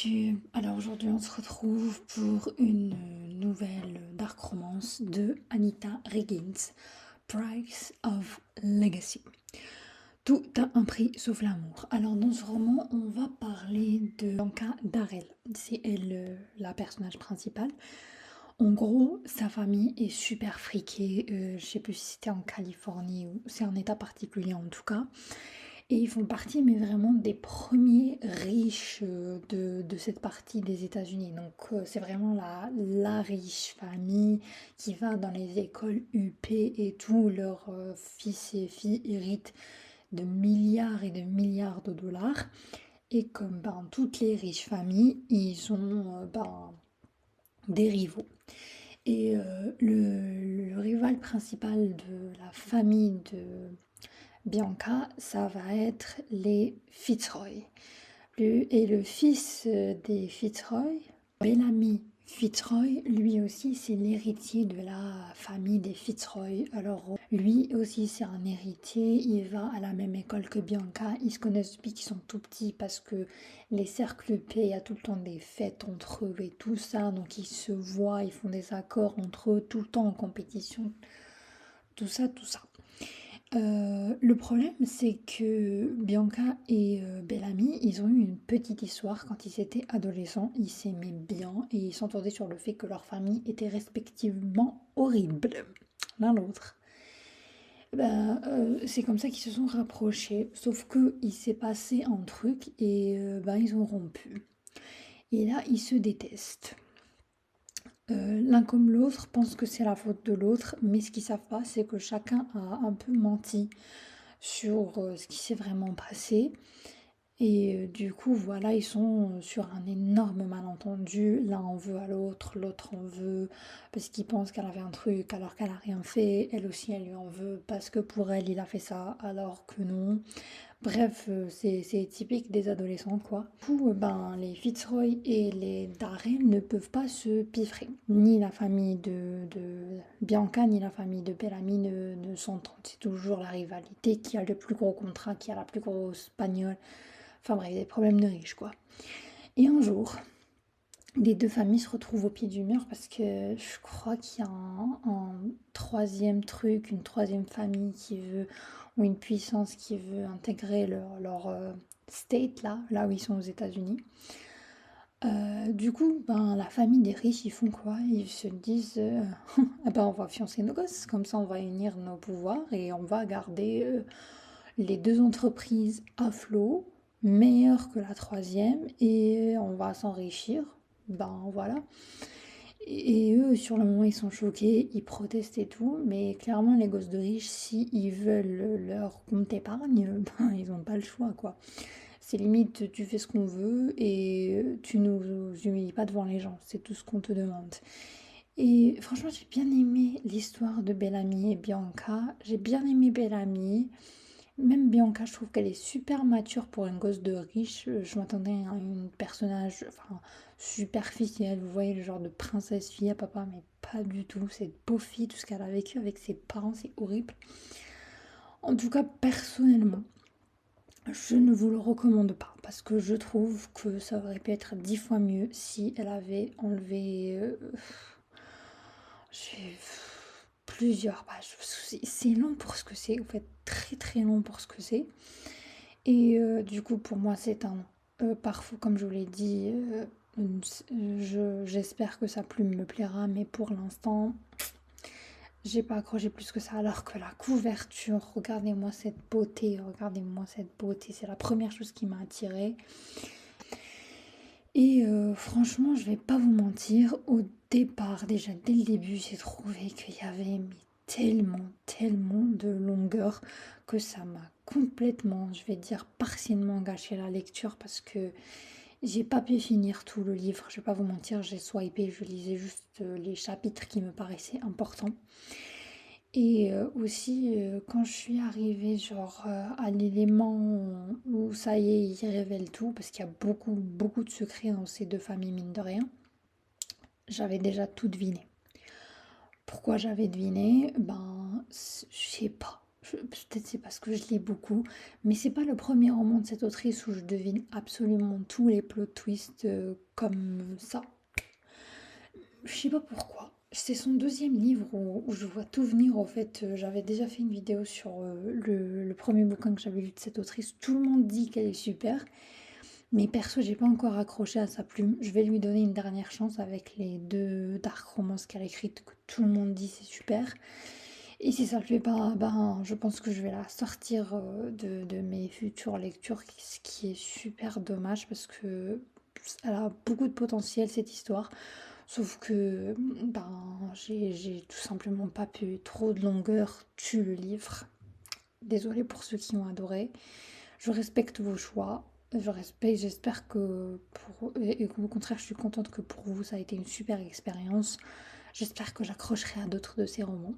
YouTube. Alors aujourd'hui on se retrouve pour une nouvelle dark romance de Anita Riggins, Price of Legacy. Tout a un prix sauf l'amour. Alors dans ce roman on va parler de Bianca Darrell. C'est elle la personnage principale. En gros, sa famille est super friquée. Je sais plus si c'était en Californie ou c'est un état particulier en tout cas. Et ils font partie, mais vraiment des premiers riches de cette partie des États-Unis. Donc c'est vraiment la riche famille qui va dans les écoles UP et tout. Leurs fils et filles héritent de milliards et de milliards de dollars. Et comme toutes les riches familles, ils ont des rivaux. Et le rival principal de la famille de Bianca, ça va être les Fitzroy. Et le fils des Fitzroy, Bellamy Fitzroy, lui aussi c'est l'héritier de la famille des Fitzroy. Alors lui aussi c'est un héritier, il va à la même école que Bianca, ils se connaissent depuis qu'ils sont tout petits parce que les cercles P, il y a tout le temps des fêtes entre eux et tout ça, donc ils se voient, ils font des accords entre eux tout le temps en compétition, tout ça, tout ça. Le problème, c'est que Bianca et Bellamy, ils ont eu une petite histoire quand ils étaient adolescents. Ils s'aimaient bien et ils s'entendaient sur le fait que leur famille était respectivement horrible l'un l'autre. C'est comme ça qu'ils se sont rapprochés. Sauf que il s'est passé un truc et ils ont rompu. Et là, ils se détestent. L'un comme l'autre pense que c'est la faute de l'autre, mais ce qu'ils savent pas, c'est que chacun a un peu menti sur ce qui s'est vraiment passé. Et du coup, voilà, ils sont sur un énorme malentendu. L'un en veut à l'autre, l'autre en veut parce qu'il pense qu'elle avait un truc alors qu'elle a rien fait. Elle aussi, elle lui en veut parce que pour elle, il a fait ça alors que non. Bref, c'est typique des adolescents, quoi. Du coup, les Fitzroy et les Darrell ne peuvent pas se piffrer. Ni la famille de Bianca, ni la famille de Bellamy ne s'entendent. C'est toujours la rivalité qui a le plus gros contrat, qui a la plus grosse bagnole. Enfin bref, des problèmes de riches, quoi. Et un jour, les deux familles se retrouvent au pied du mur parce que je crois qu'il y a un troisième truc, une troisième famille qui veut, ou une puissance qui veut intégrer leur state là où ils sont aux États-Unis. Du coup, la famille des riches, ils font quoi? Ils se disent, on va fiancer nos gosses, comme ça on va unir nos pouvoirs et on va garder les deux entreprises à flot, meilleures que la troisième, et on va s'enrichir. Voilà. Et eux, sur le moment, ils sont choqués, ils protestent et tout, mais clairement, les gosses de riches, si ils veulent leur compte épargne, ils n'ont pas le choix, quoi. C'est limite, tu fais ce qu'on veut et tu nous humilies pas devant les gens, c'est tout ce qu'on te demande. Et franchement, j'ai bien aimé l'histoire de Bellamy et Bianca. J'ai bien aimé Bellamy. Même Bianca, je trouve qu'elle est super mature pour une gosse de riche. Je m'attendais à un personnage superficiel. Vous voyez, le genre de princesse fille à papa, mais pas du tout. Cette pauvre fille, tout ce qu'elle a vécu avec ses parents, c'est horrible. En tout cas, personnellement, je ne vous le recommande pas parce que je trouve que ça aurait pu être 10 fois mieux si elle avait enlevé j'ai plusieurs pages. C'est long pour ce que c'est, en fait, très très long pour ce que c'est. Et du coup, pour moi, c'est un parfois, comme je vous l'ai dit, j'espère que sa plume me plaira, mais pour l'instant, j'ai pas accroché plus que ça. Alors que la couverture, regardez-moi cette beauté, c'est la première chose qui m'a attirée. Et franchement, je vais pas vous mentir, au départ, déjà dès le début, j'ai trouvé qu'il y avait tellement de longueur que ça m'a complètement, je vais dire partiellement gâché la lecture parce que j'ai pas pu finir tout le livre. Je vais pas vous mentir, j'ai swipé, je lisais juste les chapitres qui me paraissaient importants. Et aussi, quand je suis arrivée genre à l'élément où ça y est, il révèle tout, parce qu'il y a beaucoup de secrets dans ces deux familles, mine de rien, j'avais déjà tout deviné. Pourquoi j'avais deviné? Je sais pas. Peut-être c'est parce que je lis beaucoup, mais c'est pas le premier roman de cette autrice où je devine absolument tous les plot twists comme ça. Je sais pas pourquoi. C'est son deuxième livre où je vois tout venir. En fait, j'avais déjà fait une vidéo sur le premier bouquin que j'avais lu de cette autrice. Tout le monde dit qu'elle est super, mais perso, j'ai pas encore accroché à sa plume. Je vais lui donner une dernière chance avec les deux dark romances qu'elle a écrites, que tout le monde dit c'est super. Et si ça le fait pas, ben, je pense que je vais la sortir de mes futures lectures, ce qui est super dommage parce que elle a beaucoup de potentiel cette histoire. Sauf que ben, j'ai tout simplement pas pu. Trop de longueur tue le livre. Désolée pour ceux qui ont adoré. Je respecte vos choix. Je respecte, j'espère que et au contraire, je suis contente que pour vous, ça a été une super expérience. J'espère que j'accrocherai à d'autres de ces romans.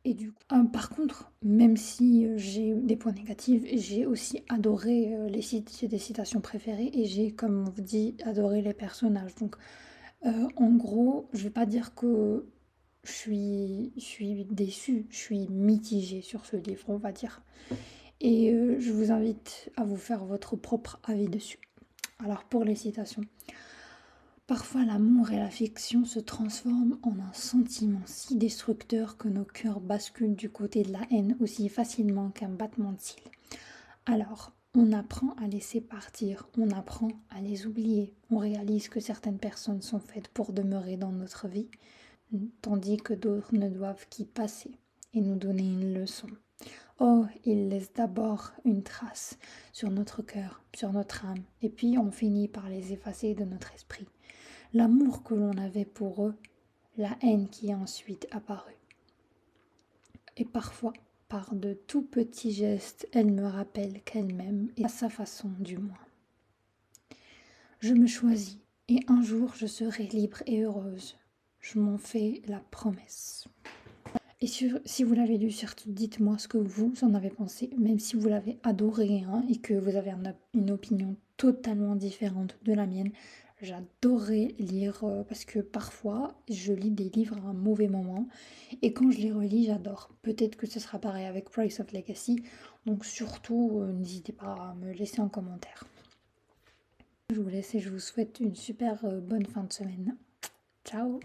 Et du coup, par contre, même si j'ai des points négatifs, j'ai aussi adoré les sites, j'ai des citations préférées et j'ai, comme on vous dit, adoré les personnages. Donc, en gros, je vais pas dire que je suis déçue, je suis mitigée sur ce livre, on va dire. Et je vous invite à vous faire votre propre avis dessus. Alors, pour les citations. Parfois l'amour et l'affection se transforment en un sentiment si destructeur que nos cœurs basculent du côté de la haine aussi facilement qu'un battement de cils. Alors, on apprend à laisser partir, on apprend à les oublier, on réalise que certaines personnes sont faites pour demeurer dans notre vie, tandis que d'autres ne doivent qu'y passer et nous donner une leçon. Oh, ils laissent d'abord une trace sur notre cœur, sur notre âme, et puis on finit par les effacer de notre esprit. L'amour que l'on avait pour eux, la haine qui est ensuite apparue. Et parfois, par de tout petits gestes, elle me rappelle qu'elle m'aime, et à sa façon du moins. Je me choisis, et un jour je serai libre et heureuse. Je m'en fais la promesse. Et si vous l'avez lu, surtout dites-moi ce que vous en avez pensé, même si vous l'avez adoré hein, et que vous avez une opinion totalement différente de la mienne. J'adorais lire parce que parfois je lis des livres à un mauvais moment et quand je les relis, j'adore. Peut-être que ce sera pareil avec Price of Legacy, donc surtout n'hésitez pas à me laisser en commentaire. Je vous laisse et je vous souhaite une super bonne fin de semaine. Ciao!